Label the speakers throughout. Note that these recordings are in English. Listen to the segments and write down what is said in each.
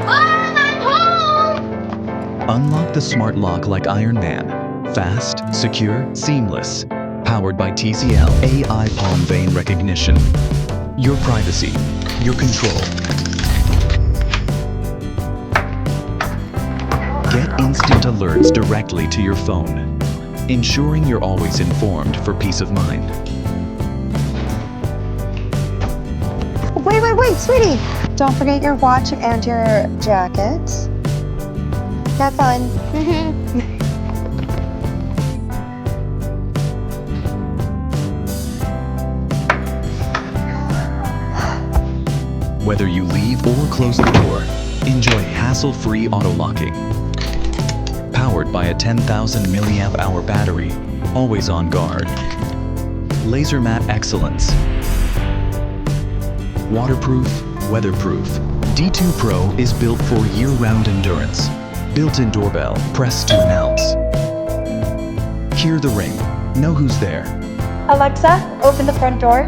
Speaker 1: I'm home!
Speaker 2: Unlock the smart lock like Iron Man. Fast, secure, seamless. Powered by TCL AI palm vein recognition. Your privacy, your control. Get instant alerts directly to your phone, ensuring you're always informed for peace of mind.
Speaker 3: Wait, sweetie! Don't forget your watch and your jacket. Have fun.
Speaker 2: Whether you leave or close the door, enjoy hassle-free auto-locking. Powered by a 10,000 milliamp hour battery, always on guard. Laser matte excellence. Waterproof, weatherproof. D2 Pro is built for year-round endurance. Built-in doorbell, press to announce. Hear the ring, know who's there.
Speaker 3: Alexa, open the front door.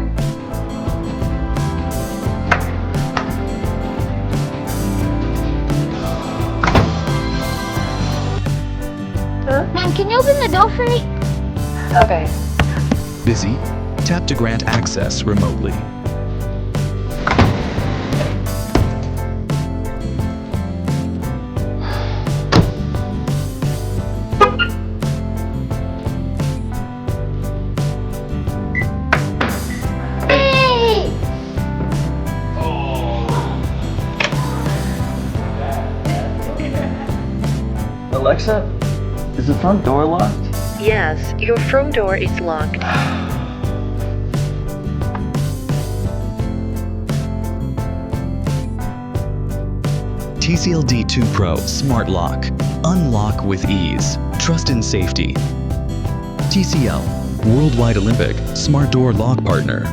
Speaker 1: Mom, can you open the door for me?
Speaker 3: Okay.
Speaker 2: Busy? Tap to grant access remotely.
Speaker 1: Hey!
Speaker 4: Alexa, is the front door locked?
Speaker 5: Yes, your front door is locked.
Speaker 2: TCL D2 Pro Smart Lock. Unlock with ease. Trust and safety. TCL, Worldwide Olympic Smart Door Lock Partner.